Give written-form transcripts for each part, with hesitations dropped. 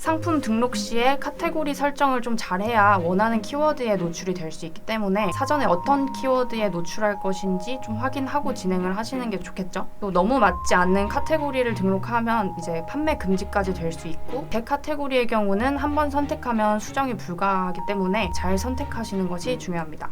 상품 등록 시에 카테고리 설정을 좀 잘해야 원하는 키워드에 노출이 될 수 있기 때문에 사전에 어떤 키워드에 노출할 것인지 좀 확인하고 진행을 하시는 게 좋겠죠. 또 너무 맞지 않는 카테고리를 등록하면 이제 판매 금지까지 될 수 있고, 대카테고리의 경우는 한 번 선택하면 수정이 불가하기 때문에 잘 선택하시는 것이 중요합니다.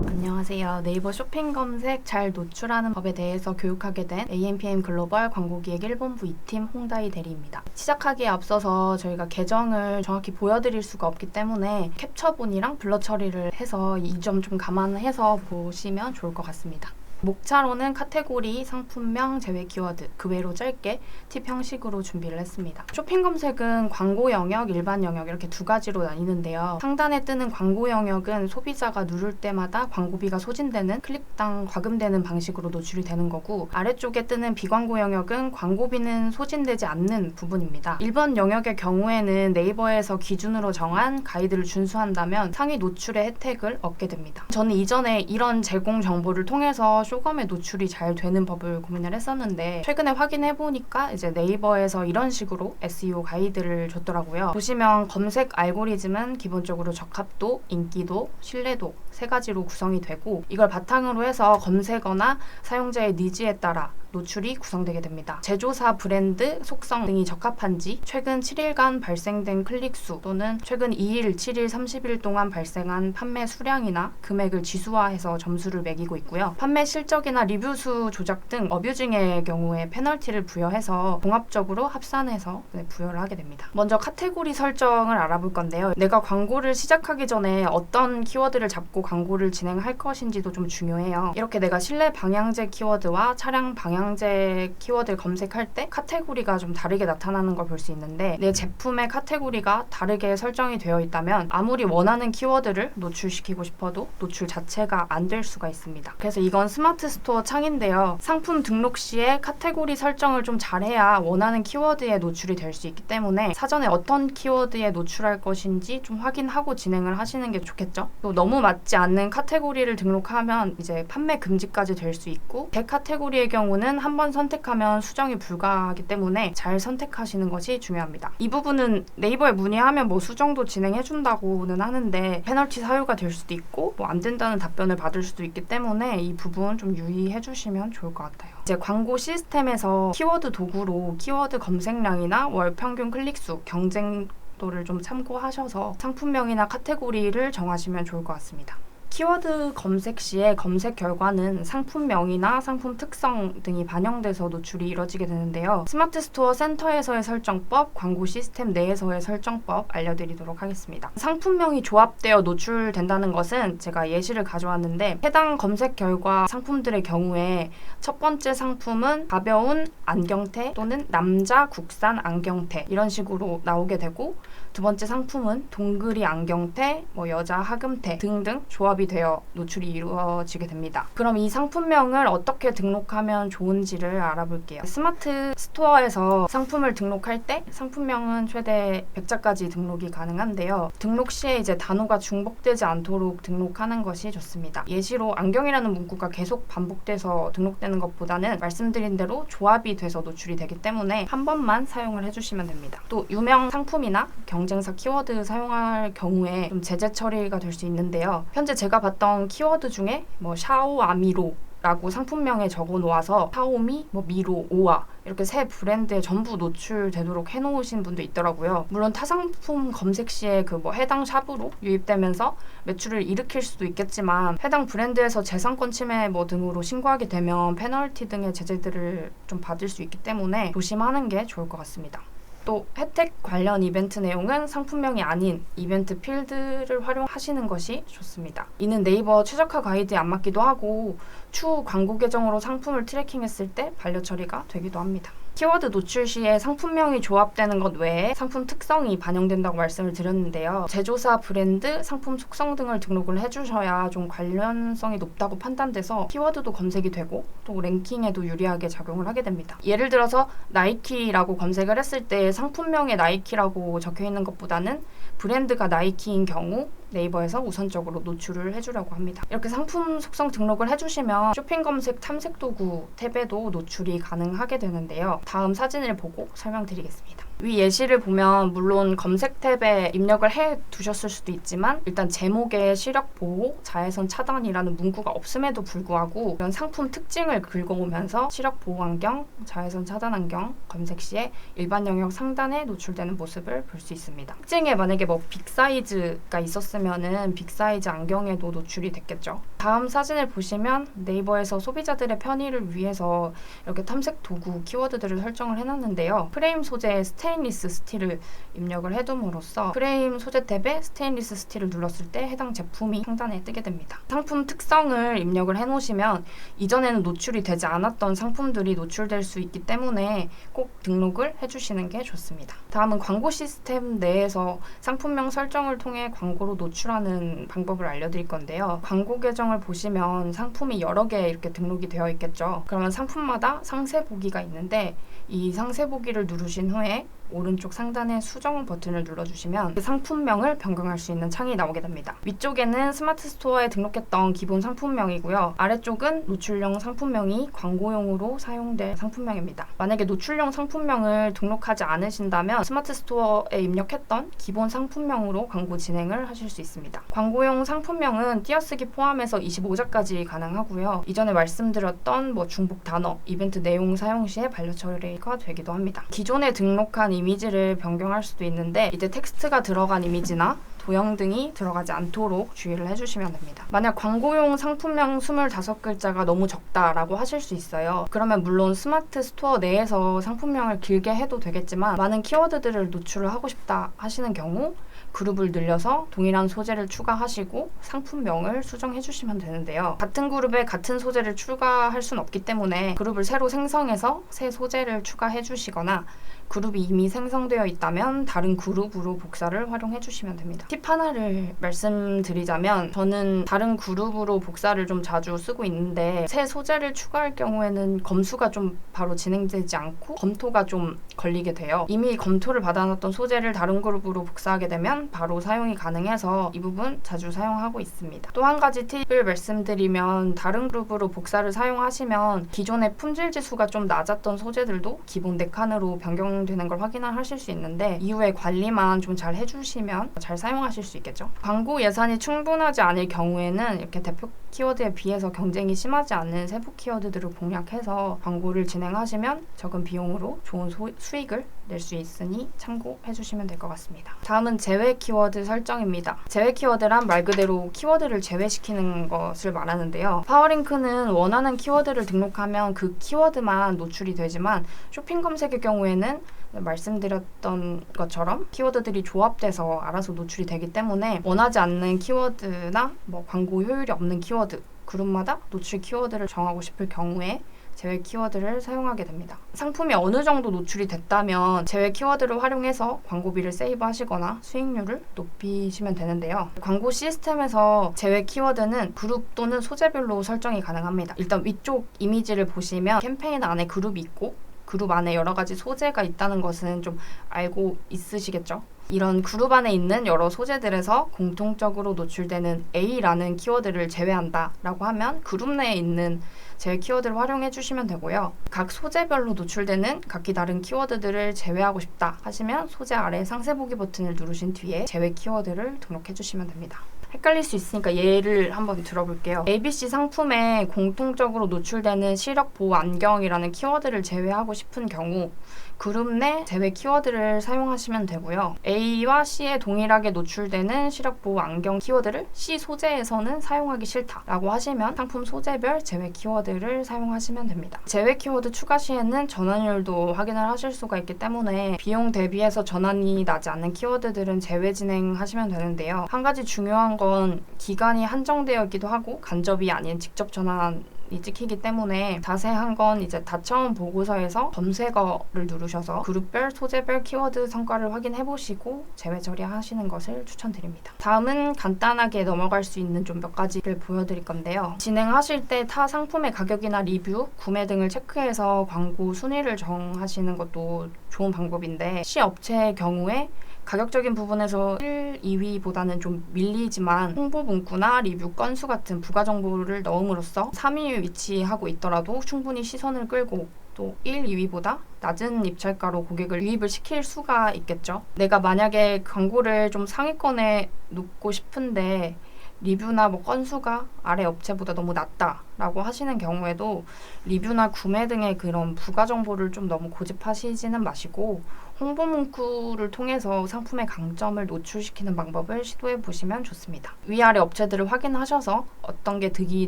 안녕하세요. 네이버 쇼핑 검색 잘 노출하는 법에 대해서 교육하게 된 AMPM 글로벌 광고기획 1본부 2팀 홍다희 대리입니다. 시작하기에 앞서서 저희가 계정을 정확히 보여드릴 수가 없기 때문에 캡처본이랑 블러 처리를 해서 이 점 좀 감안해서 보시면 좋을 것 같습니다. 목차로는 카테고리, 상품명, 제외 키워드, 그 외로 짧게 팁 형식으로 준비를 했습니다. 쇼핑 검색은 광고 영역, 일반 영역 이렇게 두 가지로 나뉘는데요. 상단에 뜨는 광고 영역은 소비자가 누를 때마다 광고비가 소진되는, 클릭당 과금되는 방식으로 노출이 되는 거고, 아래쪽에 뜨는 비광고 영역은 광고비는 소진되지 않는 부분입니다. 1번 영역의 경우에는 네이버에서 기준으로 정한 가이드를 준수한다면 상위 노출의 혜택을 얻게 됩니다. 저는 이전에 이런 제공 정보를 통해서 쇼검에 노출이 잘 되는 법을 고민을 했었는데, 최근에 확인해보니까 이제 네이버에서 이런 식으로 SEO 가이드를 줬더라고요. 보시면 검색 알고리즘은 기본적으로 적합도, 인기도, 신뢰도 세 가지로 구성이 되고, 이걸 바탕으로 해서 검색어나 사용자의 니즈에 따라 노출이 구성되게 됩니다. 제조사 브랜드, 속성 등이 적합한지, 최근 7일간 발생된 클릭수 또는 최근 2일, 7일, 30일 동안 발생한 판매 수량이나 금액을 지수화해서 점수를 매기고 있고요. 판매 실적이나 리뷰수 조작 등 어뷰징의 경우에 페널티를 부여해서 종합적으로 합산해서 부여를 하게 됩니다. 먼저 카테고리 설정을 알아볼 건데요. 내가 광고를 시작하기 전에 어떤 키워드를 잡고 광고를 진행할 것인지도 좀 중요해요. 이렇게 내가 실내 방향제 키워드와 차량 방향제 키워드를 검색할 때 카테고리가 좀 다르게 나타나는 걸 볼 수 있는데, 내 제품의 카테고리가 다르게 설정이 되어 있다면 아무리 원하는 키워드를 노출시키고 싶어도 노출 자체가 안 될 수가 있습니다. 그래서 이건 스마트 스토어 창인데요. 상품 등록 시에 카테고리 설정을 좀 잘해야 원하는 키워드에 노출이 될 수 있기 때문에 사전에 어떤 키워드에 노출할 것인지 좀 확인하고 진행을 하시는 게 좋겠죠. 또 너무 맞지 않는 카테고리를 등록하면 이제 판매 금지까지 될 수 있고, 대카테고리의 경우는 한 번 선택하면 수정이 불가하기 때문에 잘 선택하시는 것이 중요합니다. 이 부분은 네이버에 문의하면 뭐 수정도 진행해준다고는 하는데 페널티 사유가 될 수도 있고 뭐 안 된다는 답변을 받을 수도 있기 때문에 이 부분 좀 유의해주시면 좋을 것 같아요. 이제 광고 시스템에서 키워드 도구로 키워드 검색량이나 월 평균 클릭수, 경쟁도를 좀 참고하셔서 상품명이나 카테고리를 정하시면 좋을 것 같습니다. 키워드 검색 시에 검색 결과는 상품명이나 상품 특성 등이 반영돼서 노출이 이뤄지게 되는데요. 스마트 스토어 센터에서의 설정법, 광고 시스템 내에서의 설정법 알려드리도록 하겠습니다. 상품명이 조합되어 노출된다는 것은 제가 예시를 가져왔는데, 해당 검색 결과 상품들의 경우에 첫 번째 상품은 가벼운 안경테 또는 남자 국산 안경테 이런 식으로 나오게 되고, 두 번째 상품은 동그리 안경테, 여자 하금테 등등 조합이 되어 노출이 이루어지게 됩니다. 그럼 이 상품명을 어떻게 등록하면 좋은지를 알아볼게요. 스마트 스토어에서 상품을 등록할 때 상품명은 최대 100자까지 등록이 가능한데요. 등록 시에 이제 단어가 중복되지 않도록 등록하는 것이 좋습니다. 예시로 안경이라는 문구가 계속 반복돼서 등록되는 것보다는 말씀드린 대로 조합이 돼서 노출이 되기 때문에 한 번만 사용을 해주시면 됩니다. 또 유명 상품이나 경쟁사 키워드 사용할 경우에 좀 제재 처리가 될 수 있는데요. 현재 제가 봤던 키워드 중에 샤오아미로 라고 상품명에 적어 놓아서 샤오미, 미로, 오아 이렇게 세 브랜드에 전부 노출되도록 해놓으신 분도 있더라고요. 물론 타 상품 검색 시에 해당 샵으로 유입되면서 매출을 일으킬 수도 있겠지만, 해당 브랜드에서 재산권 침해 등으로 신고하게 되면 페널티 등의 제재들을 좀 받을 수 있기 때문에 조심하는 게 좋을 것 같습니다. 또 혜택 관련 이벤트 내용은 상품명이 아닌 이벤트 필드를 활용하시는 것이 좋습니다. 이는 네이버 최적화 가이드에 안 맞기도 하고 추후 광고 계정으로 상품을 트래킹했을 때 반려 처리가 되기도 합니다. 키워드 노출 시에 상품명이 조합되는 것 외에 상품 특성이 반영된다고 말씀을 드렸는데요. 제조사 브랜드, 상품 속성 등을 등록을 해주셔야 좀 관련성이 높다고 판단돼서 키워드도 검색이 되고 또 랭킹에도 유리하게 작용을 하게 됩니다. 예를 들어서 나이키라고 검색을 했을 때 상품명에 나이키라고 적혀있는 것보다는 브랜드가 나이키인 경우 네이버에서 우선적으로 노출을 해주려고 합니다. 이렇게 상품 속성 등록을 해주시면 쇼핑 검색 탐색 도구 탭에도 노출이 가능하게 되는데요. 다음 사진을 보고 설명드리겠습니다. 위 예시를 보면 물론 검색 탭에 입력을 해 두셨을 수도 있지만 일단 제목에 시력 보호, 자외선 차단이라는 문구가 없음에도 불구하고 이런 상품 특징을 긁어오면서 시력 보호 안경, 자외선 차단 안경 검색 시에 일반 영역 상단에 노출되는 모습을 볼 수 있습니다. 특징에 만약에 뭐 빅사이즈가 있었으면은 빅사이즈 안경에도 노출이 됐겠죠. 다음 사진을 보시면 네이버에서 소비자들의 편의를 위해서 이렇게 탐색 도구 키워드들을 설정을 해놨는데요. 프레임 소재의 스테인리스 스틸을 입력을 해둠으로써 프레임 소재 탭에 스테인리스 스틸을 눌렀을 때 해당 제품이 상단에 뜨게 됩니다. 상품 특성을 입력을 해놓으시면 이전에는 노출이 되지 않았던 상품들이 노출될 수 있기 때문에 꼭 등록을 해주시는 게 좋습니다. 다음은 광고 시스템 내에서 상품명 설정을 통해 광고로 노출하는 방법을 알려드릴 건데요. 광고 계정을 보시면 상품이 여러 개 이렇게 등록이 되어 있겠죠. 그러면 상품마다 상세 보기가 있는데 이 상세 보기를 누르신 후에 오른쪽 상단의 수정 버튼을 눌러주시면 그 상품명을 변경할 수 있는 창이 나오게 됩니다. 위쪽에는 스마트 스토어에 등록했던 기본 상품명이고요. 아래쪽은 노출용 상품명이 광고용으로 사용될 상품명입니다. 만약에 노출용 상품명을 등록하지 않으신다면 스마트 스토어에 입력했던 기본 상품명으로 광고 진행을 하실 수 있습니다. 광고용 상품명은 띄어쓰기 포함해서 25자까지 가능하고요. 이전에 말씀드렸던 중복 단어, 이벤트 내용 사용 시에 반려 처리가 되기도 합니다. 기존에 등록한 이미지를 변경할 수도 있는데 이제 텍스트가 들어간 이미지나 도형 등이 들어가지 않도록 주의를 해주시면 됩니다. 만약 광고용 상품명 25글자가 너무 적다라고 하실 수 있어요. 그러면 물론 스마트 스토어 내에서 상품명을 길게 해도 되겠지만 많은 키워드들을 노출을 하고 싶다 하시는 경우 그룹을 늘려서 동일한 소재를 추가하시고 상품명을 수정해 주시면 되는데요. 같은 그룹에 같은 소재를 추가할 수는 없기 때문에 그룹을 새로 생성해서 새 소재를 추가해 주시거나 그룹이 이미 생성되어 있다면 다른 그룹으로 복사를 활용해 주시면 됩니다. 팁 하나를 말씀드리자면 저는 다른 그룹으로 복사를 좀 자주 쓰고 있는데 새 소재를 추가할 경우에는 검수가 좀 바로 진행되지 않고 검토가 좀 걸리게 돼요. 이미 검토를 받아놨던 소재를 다른 그룹으로 복사하게 되면 바로 사용이 가능해서 이 부분 자주 사용하고 있습니다. 또 한 가지 팁을 말씀드리면 다른 그룹으로 복사를 사용하시면 기존의 품질 지수가 좀 낮았던 소재들도 기본 4칸으로 변경되는 걸 확인하실 수 있는데 이후에 관리만 좀 잘 해주시면 잘 사용하실 수 있겠죠. 광고 예산이 충분하지 않을 경우에는 이렇게 대표 키워드에 비해서 경쟁이 심하지 않은 세부 키워드들을 공략해서 광고를 진행하시면 적은 비용으로 좋은 수익을 낼 수 있으니 참고해 주시면 될 것 같습니다. 다음은 제외 키워드 설정입니다. 제외 키워드란 말 그대로 키워드를 제외시키는 것을 말하는데요. 파워링크는 원하는 키워드를 등록하면 그 키워드만 노출이 되지만 쇼핑 검색의 경우에는 말씀드렸던 것처럼 키워드들이 조합돼서 알아서 노출이 되기 때문에 원하지 않는 키워드나 광고 효율이 없는 키워드 그룹마다 노출 키워드를 정하고 싶을 경우에 제외 키워드를 사용하게 됩니다. 상품이 어느 정도 노출이 됐다면 제외 키워드를 활용해서 광고비를 세이브하시거나 수익률을 높이시면 되는데요. 광고 시스템에서 제외 키워드는 그룹 또는 소재별로 설정이 가능합니다. 일단 위쪽 이미지를 보시면 캠페인 안에 그룹이 있고 그룹 안에 여러 가지 소재가 있다는 것은 좀 알고 있으시겠죠? 이런 그룹 안에 있는 여러 소재들에서 공통적으로 노출되는 A라는 키워드를 제외한다 라고 하면 그룹 내에 있는 제외 키워드를 활용해 주시면 되고요. 각 소재별로 노출되는 각기 다른 키워드들을 제외하고 싶다 하시면 소재 아래 상세 보기 버튼을 누르신 뒤에 제외 키워드를 등록해 주시면 됩니다. 헷갈릴 수 있으니까 예를 한번 들어볼게요. ABC 상품에 공통적으로 노출되는 시력 보호 안경이라는 키워드를 제외하고 싶은 경우 그룹 내 제외 키워드를 사용하시면 되고요. A와 C에 동일하게 노출되는 시력 보호 안경 키워드를 C 소재에서는 사용하기 싫다라고 하시면 상품 소재별 제외 키워드를 사용하시면 됩니다. 제외 키워드 추가 시에는 전환율도 확인을 하실 수가 있기 때문에 비용 대비해서 전환이 나지 않는 키워드들은 제외 진행하시면 되는데요. 한 가지 중요한 건 기간이 한정되어 있기도 하고 간접이 아닌 직접 전환이 찍히기 때문에 자세한 건 이제 다차원 보고서에서 검색어를 누르셔서 그룹별, 소재별 키워드 성과를 확인해 보시고 제외 처리하시는 것을 추천드립니다. 다음은 간단하게 넘어갈 수 있는 좀 몇 가지를 보여드릴 건데요. 진행하실 때 타 상품의 가격이나 리뷰, 구매 등을 체크해서 광고 순위를 정하시는 것도 좋은 방법인데 C 업체의 경우에 가격적인 부분에서 1, 2위보다는 좀 밀리지만 홍보 문구나 리뷰 건수 같은 부가 정보를 넣음으로써 3위에 위치하고 있더라도 충분히 시선을 끌고 또 1, 2위보다 낮은 입찰가로 고객을 유입을 시킬 수가 있겠죠. 내가 만약에 광고를 좀 상위권에 놓고 싶은데 리뷰나 뭐 건수가 아래 업체보다 너무 낮다라고 하시는 경우에도 리뷰나 구매 등의 그런 부가 정보를 좀 너무 고집하시지는 마시고 홍보 문구를 통해서 상품의 강점을 노출시키는 방법을 시도해 보시면 좋습니다. 위아래 업체들을 확인하셔서 어떤 게 득이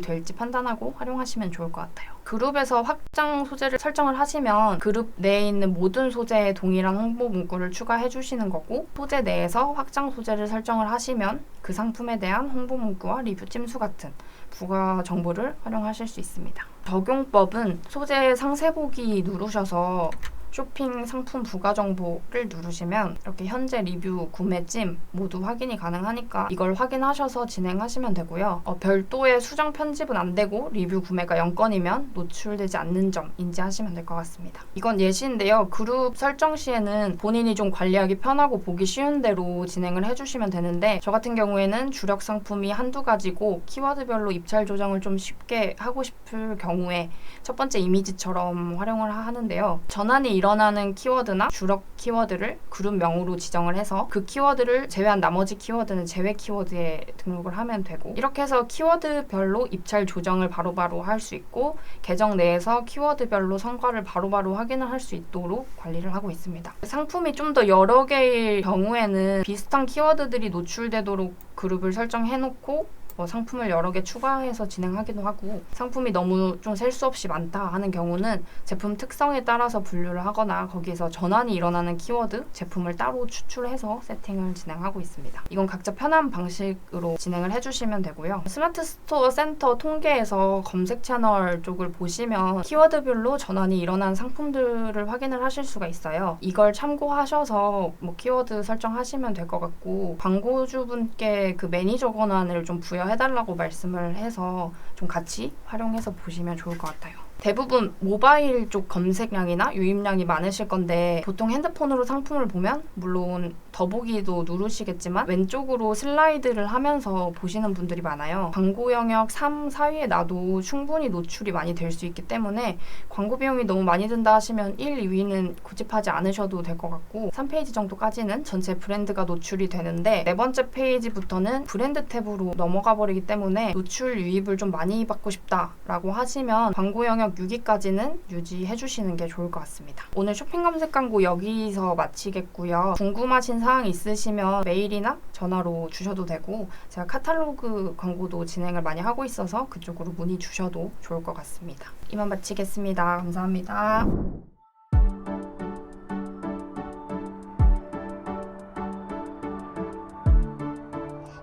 될지 판단하고 활용하시면 좋을 것 같아요. 그룹에서 확장 소재를 설정을 하시면 그룹 내에 있는 모든 소재에 동일한 홍보 문구를 추가해 주시는 거고, 소재 내에서 확장 소재를 설정을 하시면 그 상품에 대한 홍보 문구와 리뷰 찜수 같은 부가 정보를 활용하실 수 있습니다. 적용법은 소재 상세 보기 누르셔서 쇼핑 상품 부가 정보를 누르시면 이렇게 현재 리뷰, 구매찜 모두 확인이 가능하니까 이걸 확인하셔서 진행하시면 되고요. 별도의 수정 편집은 안 되고 리뷰 구매가 0건이면 노출되지 않는 점 인지하시면 될 것 같습니다. 이건 예시인데요. 그룹 설정 시에는 본인이 좀 관리하기 편하고 보기 쉬운 대로 진행을 해주시면 되는데, 저 같은 경우에는 주력 상품이 한두 가지고 키워드별로 입찰 조정을 좀 쉽게 하고 싶을 경우에 첫 번째 이미지처럼 활용을 하는데요. 전환이 일어나는 키워드나 주력 키워드를 그룹명으로 지정을 해서 그 키워드를 제외한 나머지 키워드는 제외 키워드에 등록을 하면 되고, 이렇게 해서 키워드별로 입찰 조정을 바로바로 할 수 있고 계정 내에서 키워드별로 성과를 바로바로 확인을 할 수 있도록 관리를 하고 있습니다. 상품이 좀 더 여러 개일 경우에는 비슷한 키워드들이 노출되도록 그룹을 설정해놓고 상품을 여러 개 추가해서 진행하기도 하고, 상품이 너무 좀 셀 수 없이 많다 하는 경우는 제품 특성에 따라서 분류를 하거나 거기에서 전환이 일어나는 키워드, 제품을 따로 추출해서 세팅을 진행하고 있습니다. 이건 각자 편한 방식으로 진행을 해주시면 되고요. 스마트 스토어 센터 통계에서 검색 채널 쪽을 보시면 키워드별로 전환이 일어난 상품들을 확인을 하실 수가 있어요. 이걸 참고하셔서 키워드 설정하시면 될 것 같고, 광고주분께 그 매니저 권한을 좀 해달라고 말씀을 해서 좀 같이 활용해서 보시면 좋을 것 같아요. 대부분 모바일 쪽 검색량이나 유입량이 많으실 건데, 보통 핸드폰으로 상품을 보면 물론 더보기도 누르시겠지만 왼쪽으로 슬라이드를 하면서 보시는 분들이 많아요. 광고 영역 3, 4위에 놔도 충분히 노출이 많이 될 수 있기 때문에 광고 비용이 너무 많이 든다 하시면 1, 2위는 고집하지 않으셔도 될 것 같고, 3페이지 정도까지는 전체 브랜드가 노출이 되는데 네 번째 페이지부터는 브랜드 탭으로 넘어가 버리기 때문에 노출 유입을 좀 많이 받고 싶다라고 하시면 광고 영역 6위까지는 유지해 주시는 게 좋을 것 같습니다. 오늘 쇼핑 검색 광고 여기서 마치겠고요. 궁금하신 사항 있으시면 메일이나 전화로 주셔도 되고, 제가 카탈로그 광고도 진행을 많이 하고 있어서 그쪽으로 문의 주셔도 좋을 것 같습니다. 이만 마치겠습니다. 감사합니다.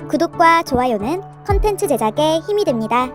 구독과 좋아요는 컨텐츠 제작에 힘이 됩니다.